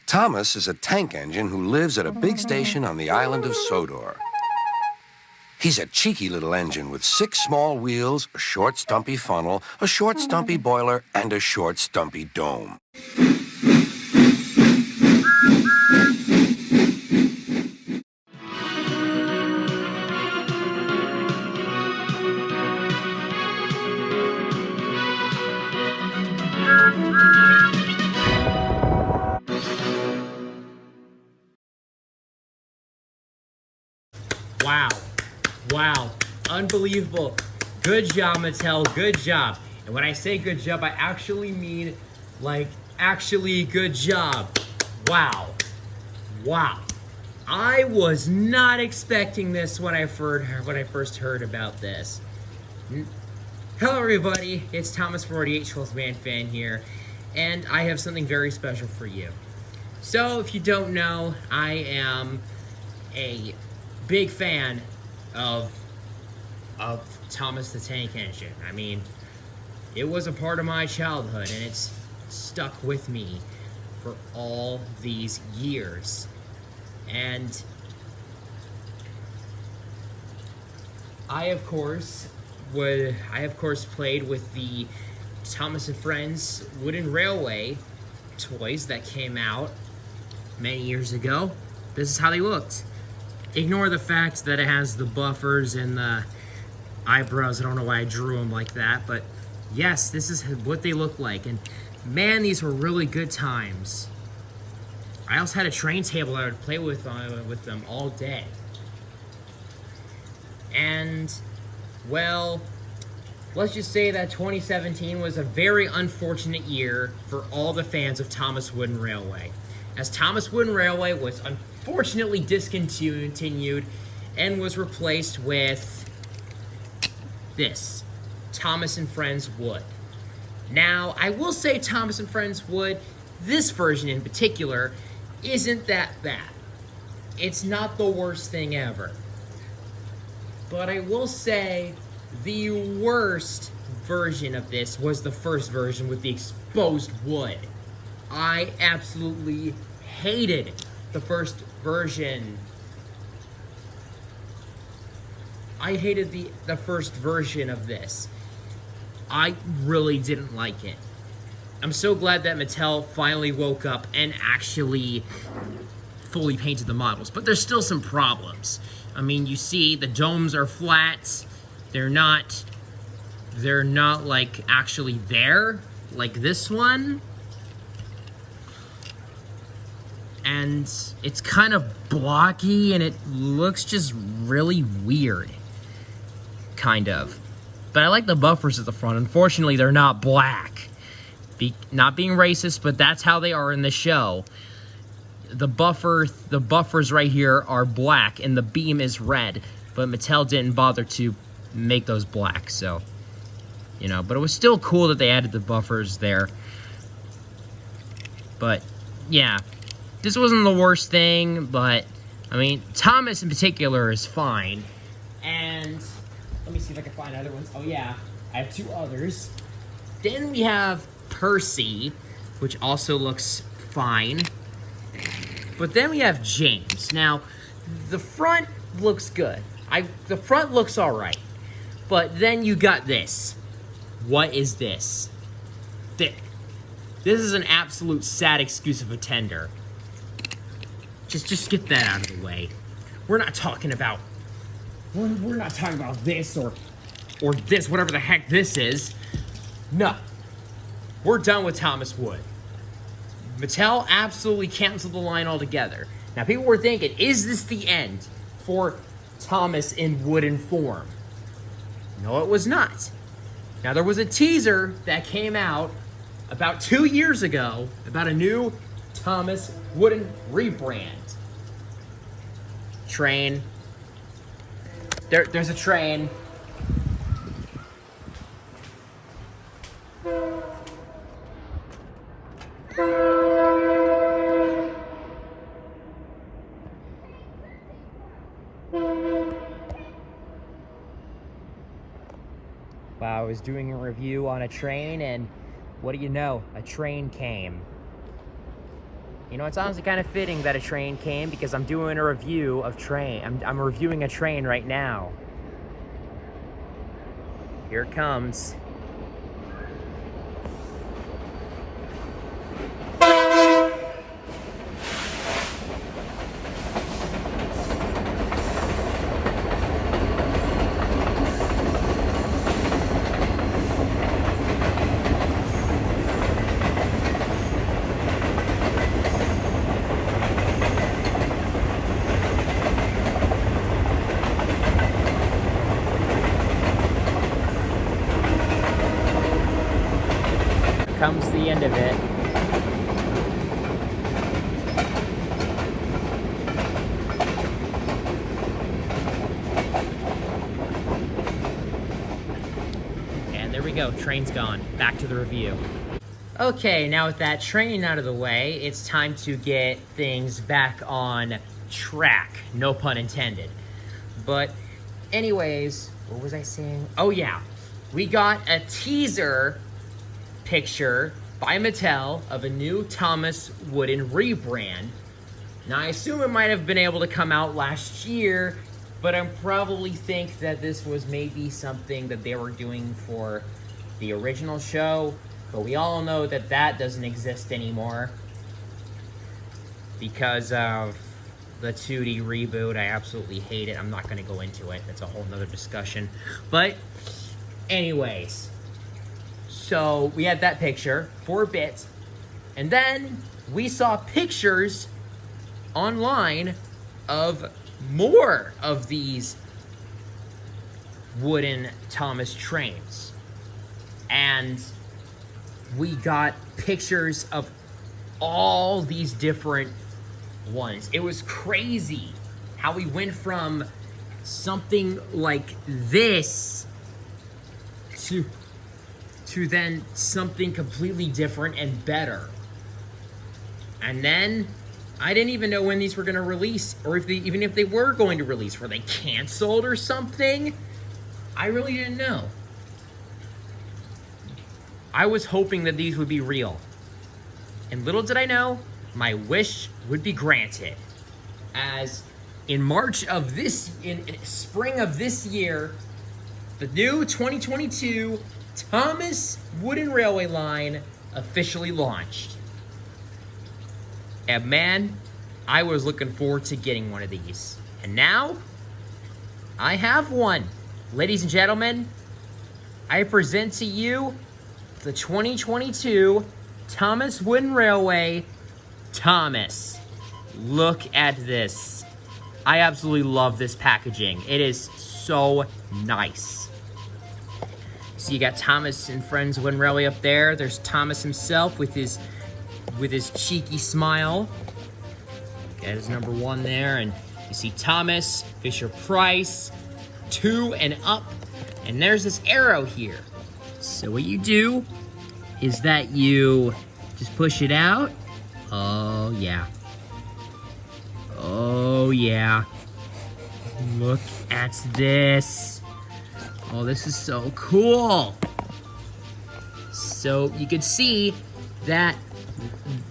Thomas is a tank engine who lives at a big station on the island of Sodor. He's a cheeky little engine with 6 small wheels, a short stumpy funnel, a short stumpy boiler, and a short stumpy dome. Wow. Wow. Unbelievable. Good job, Mattel. Good job. And when I say good job, I actually mean, like, actually good job. Wow. Wow. I was not expecting this when I first heard about this. Hello, everybody. It's Thomas from 48 Man Fan here, and I have something very special for you. So, if you don't know, I am a big fan of Thomas the Tank Engine. I mean, it was a part of my childhood, and it's stuck with me for all these years. And I of course played with the Thomas and Friends wooden railway toys that came out many years ago. This is how they looked. Ignore the fact that it has the buffers and the eyebrows. I don't know why I drew them like that, but yes, this is what they look like. And man, these were really good times. I also had a train table I would play with them all day. And, well, let's just say that 2017 was a very unfortunate year for all the fans of Thomas Wooden Railway, as Thomas Wooden Railway was unfortunately discontinued and was replaced with this, Thomas and Friends Wood. Now, I will say Thomas and Friends Wood, this version in particular, isn't that bad. It's not the worst thing ever. But I will say the worst version of this was the first version with the exposed wood. I absolutely hated the first version. I hated the first version of this. I really didn't like it. I'm so glad that Mattel finally woke up and actually fully painted the models, but there's still some problems. I mean, you see the domes are flat. They're not like actually there, like this one. And it's kind of blocky and it looks just really weird. Kind of. But I like the buffers at the front. Unfortunately, they're not black. Not being racist, but that's how they are in the show. The buffers right here are black and the beam is red, but Mattel didn't bother to make those black, so, you know, but it was still cool that they added the buffers there. But yeah, this wasn't the worst thing, but I mean, Thomas in particular is fine. And let me see if I can find other ones. Oh yeah, I have 2 others. Then we have Percy, which also looks fine. But then we have James. Now, the front looks good. The front looks alright. But then you got this. What is this? This is an absolute sad excuse of a tender. Just get that out of the way. We're not talking about this or this, whatever the heck this is. No. We're done with Thomas Wood. Mattel absolutely canceled the line altogether. Now, people were thinking, is this the end for Thomas in wooden form? No, it was not. Now, there was a teaser that came out about 2 years ago about a new Thomas wooden rebrand. Train. There's a train. Wow, I was doing a review on a train, and what do you know? A train came. You know, it's honestly kind of fitting that a train came because I'm doing a review of train. I'm reviewing a train right now. Here it comes. Comes the end of it. And there we go, train's gone. Back to the review. Okay, now with that train out of the way, it's time to get things back on track. No pun intended. But anyways, what was I saying? Oh yeah, we got a teaser picture by Mattel of a new Thomas Wooden rebrand. Now I assume it might have been able to come out last year, but I probably think that this was maybe something that they were doing for the original show, but we all know that that doesn't exist anymore because of the 2D reboot. I absolutely hate it. I'm not going to go into it. That's a whole nother discussion. But anyways, so we had that picture, 4 bits, and then we saw pictures online of more of these wooden Thomas trains. And we got pictures of all these different ones. It was crazy how we went from something like this to then something completely different and better. And then I didn't even know when these were going to release, or even if they were going to release. Were they canceled or something? I really didn't know. I was hoping that these would be real. And little did I know, my wish would be granted. As in spring of this year, the new 2022 Thomas Wooden Railway line officially launched. And man, I was looking forward to getting one of these. And now, I have one. Ladies and gentlemen, I present to you the 2022 Thomas Wooden Railway Thomas. Look at this. I absolutely love this packaging. It is so nice. So you got Thomas and Friends Wooden Railway up there. There's Thomas himself with his cheeky smile. Got his number 1 there, and you see Thomas, Fisher-Price, 2 and up, and there's this arrow here. So what you do is that you just push it out. Oh yeah. Oh yeah. Look at this. Oh, this is so cool. So you can see that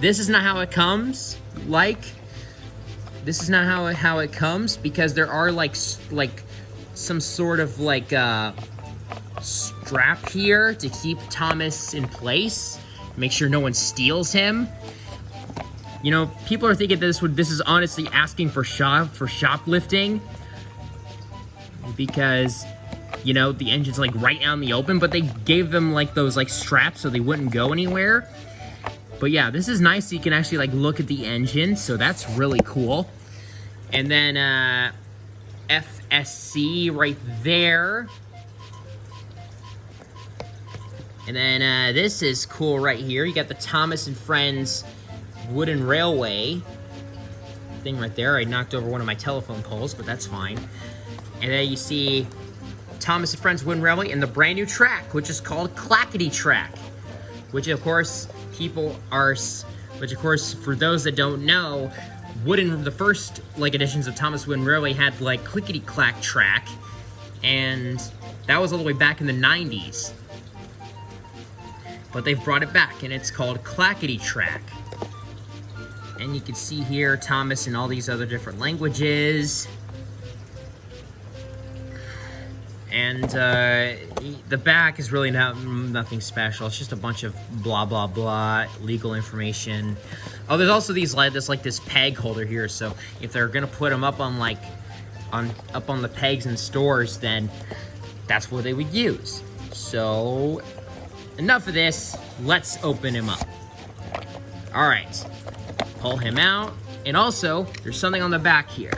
this is not how it comes. This is not how it comes, because there are like some sort of strap here to keep Thomas in place, make sure no one steals him. You know, people are thinking this is honestly asking for shoplifting, because you know the engine's like right out in the open, but they gave them like those straps so they wouldn't go anywhere. But yeah, this is nice. So you can actually look at the engine, so that's really cool. And then FSC right there. And then this is cool right here. You got the Thomas and Friends Wooden Railway thing right there. I knocked over one of my telephone poles, but that's fine. And then you see Thomas and Friends Wooden Railway and the brand new track, which is called Clackety Track. Which of course for those that don't know, the first editions of Thomas Wooden Railway had clickety clack track, and that was all the way back in the 90s. But they've brought it back, and it's called Clackety Track. And you can see here Thomas in all these other different languages. And the back is really nothing special. It's just a bunch of blah, blah, blah, legal information. Oh, there's also this peg holder here. So if they're gonna put them up on up on the pegs in stores, then that's what they would use. So enough of this. Let's open him up. All right, pull him out. And also, there's something on the back here.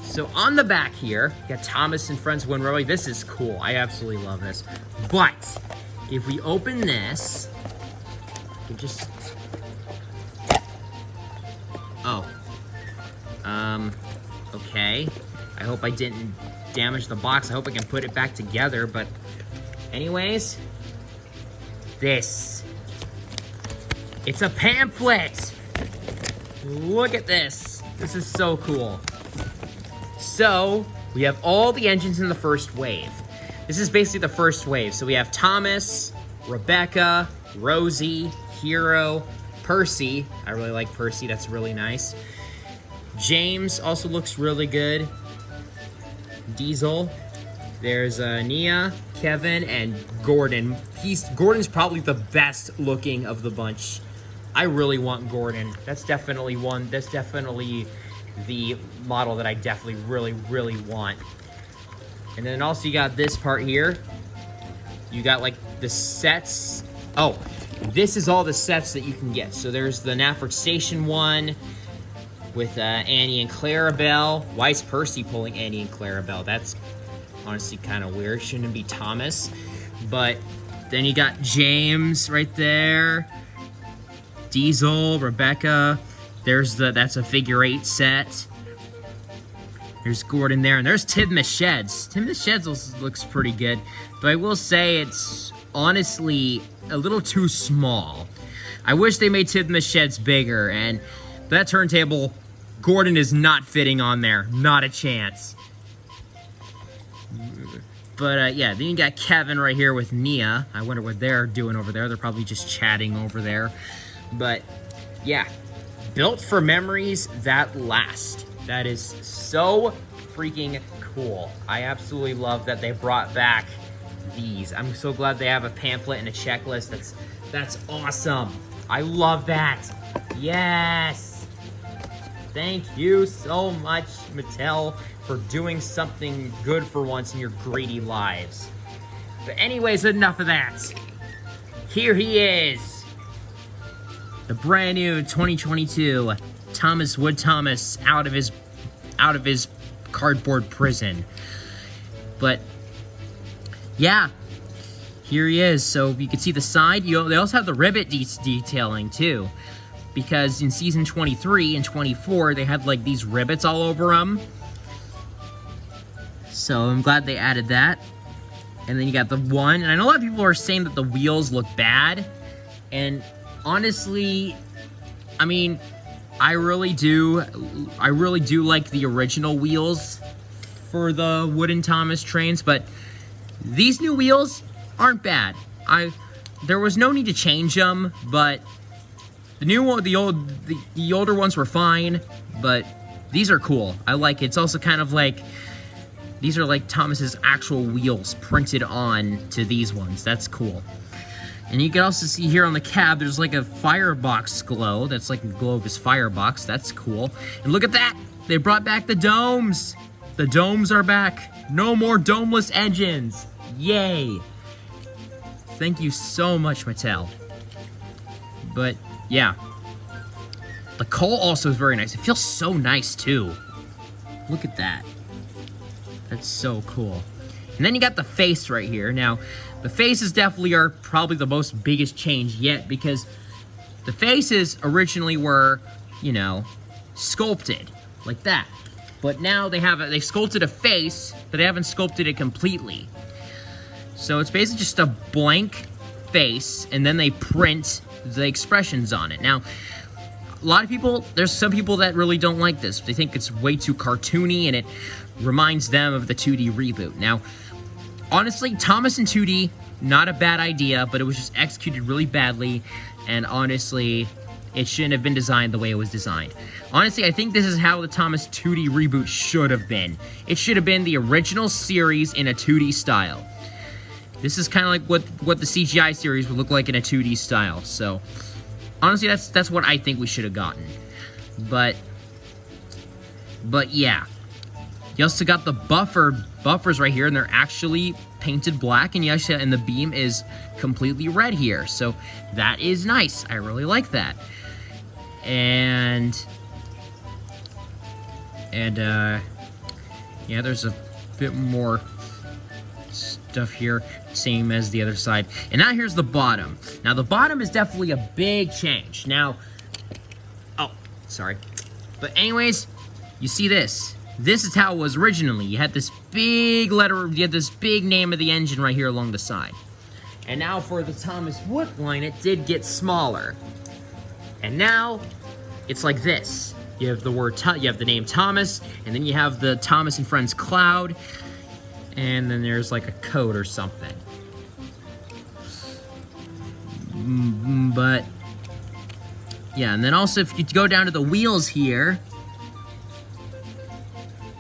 So on the back here, you got Thomas and Friends Win Rowing. This is cool. I absolutely love this. But if we open this, we can just... Oh. Okay. I hope I didn't damage the box. I hope I can put it back together. But anyways, this. It's a pamphlet. Look at this. This is so cool. So, we have all the engines in the first wave. This is basically the first wave. So we have Thomas, Rebecca, Rosie, Hero, Percy. I really like Percy, that's really nice. James also looks really good. Diesel. There's Nia, Kevin, and Gordon. Gordon's probably the best looking of the bunch. I really want Gordon. That's definitely the model that I definitely really want. And then also you got this part here. You got like the sets. Oh, this is all the sets that you can get. So there's the Knapford Station one with Annie and Clarabelle. Why is Percy pulling Annie and Clarabelle? That's honestly kind of weird. Shouldn't it be Thomas? But then you got James right there. Diesel, Rebecca. That's a figure 8 set. There's Gordon there, and there's Tim Sheds. Tim Sheds looks pretty good, but I will say it's honestly a little too small. I wish they made Tim Sheds bigger, and that turntable, Gordon is not fitting on there. Not a chance. But yeah, then you got Kevin right here with Nia. I wonder what they're doing over there. They're probably just chatting over there. But yeah. Built for memories that last. That is so freaking cool. I absolutely love that they brought back these. I'm so glad they have a pamphlet and a checklist. That's awesome. I love that. Yes. Thank you so much, Mattel, for doing something good for once in your greedy lives. But anyways, enough of that. Here he is. The brand new 2022 Thomas Wood Thomas out of his cardboard prison. But yeah, here he is. So you can see the side. They also have the rivet detailing too, because in season 23 and 24 they had like these rivets all over them. So I'm glad they added that. And then you got the one, and I know a lot of people are saying that the wheels look bad, and honestly, I mean, I really do like the original wheels for the wooden Thomas trains, but these new wheels aren't bad. There was no need to change them, but the older ones were fine, but these are cool. I like it. It's also kind of like, these are like Thomas's actual wheels printed on to these ones. That's cool. And you can also see here on the cab, there's like a firebox glow. That's like the glow of his firebox. That's cool. And look at that. They brought back the domes. The domes are back. No more domeless engines. Yay. Thank you so much, Mattel. But yeah. The coal also is very nice. It feels so nice too. Look at that. That's so cool. And then you got the face right here. Now, the faces definitely are probably the most biggest change yet, because the faces originally were, you know, sculpted like that. But now they sculpted a face, but they haven't sculpted it completely. So it's basically just a blank face, and then they print the expressions on it. Now, a lot of people, there's some people that really don't like this. They think it's way too cartoony, and it reminds them of the 2D reboot. Now, honestly, Thomas in 2D, not a bad idea, but it was just executed really badly, and honestly, It shouldn't have been designed the way it was designed. Honestly, I think this is how the Thomas 2D reboot should have been. It should have been the original series in a 2D style. This is kind of like what the CGI series would look like in a 2D style. So, honestly, that's what I think we should have gotten. But yeah. You also got the buffers right here, and they're actually painted black, and the beam is completely red here. So that is nice. I really like that. And yeah, there's a bit more stuff here, same as the other side. And now here's the bottom. Now the bottom is definitely a big change. Now, oh, sorry. But anyways, you see this. This is how it was originally. You had this big letter, you had this big name of the engine right here along the side. And now for the Thomas Wood line, it did get smaller. And now, it's like this. You have the you have the name Thomas, and then you have the Thomas and Friends cloud, and then there's like a code or something. But, yeah, and then also if you go down to the wheels here,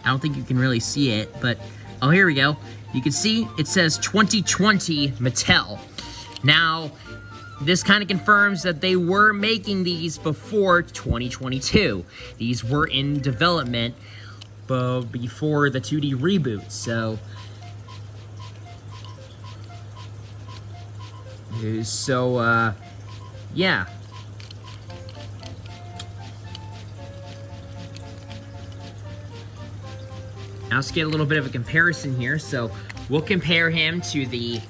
I don't think you can really see it, but, oh, here we go. You can see it says 2020 Mattel. Now, this kind of confirms that they were making these before 2022. These were in development before the 2D reboot, so... yeah. Now let's get a little bit of a comparison here. So we'll compare him to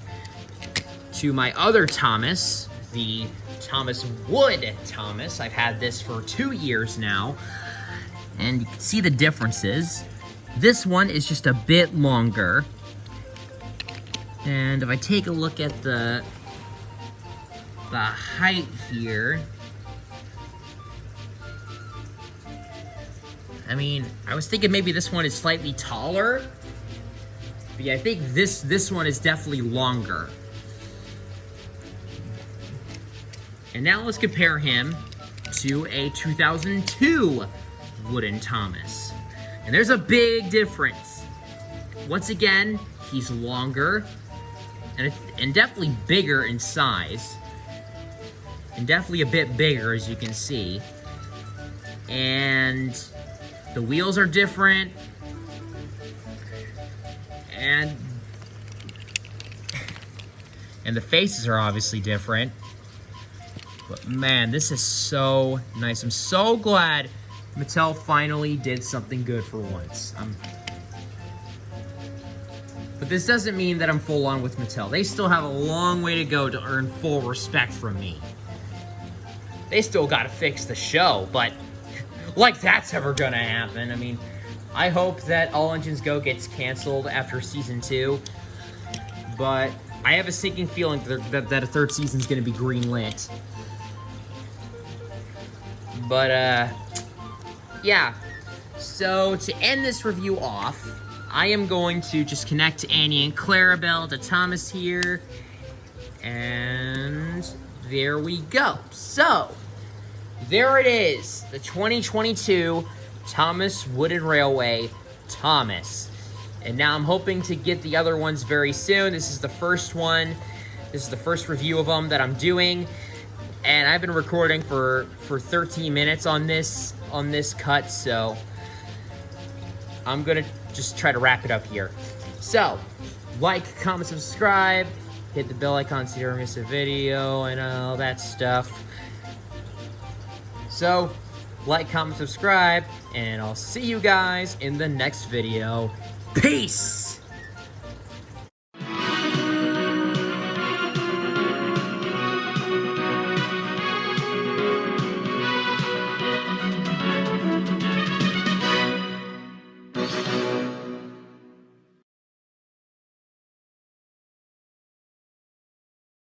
my other Thomas, the Thomas Wood Thomas. I've had this for 2 years now, and you can see the differences. This one is just a bit longer, and if I take a look at the height here, I mean, I was thinking maybe this one is slightly taller, but yeah, I think this one is definitely longer. And now let's compare him to a 2002 Wooden Thomas. And there's a big difference. Once again, he's longer and definitely bigger in size. And definitely a bit bigger, as you can see. And the wheels are different. And the faces are obviously different. But man, this is so nice. I'm so glad Mattel finally did something good for once. But this doesn't mean that I'm full on with Mattel. They still have a long way to go to earn full respect from me. They still gotta fix the show, but like that's ever gonna happen. I mean, I hope that All Engines Go gets canceled after season 2, but I have a sinking feeling that a third season's gonna be greenlit. But, yeah. So, to end this review off, I am going to just connect Annie and Clarabelle to Thomas here. And there we go. So, there it is. The 2022 Thomas Wooden Railway Thomas. And now I'm hoping to get the other ones very soon. This is the first one. This is the first review of them that I'm doing. And I've been recording for 13 minutes on this cut, so I'm gonna just try to wrap it up here. So, like, comment, subscribe, hit the bell icon so you don't miss a video and all that stuff. So, like, comment, subscribe, and I'll see you guys in the next video. Peace!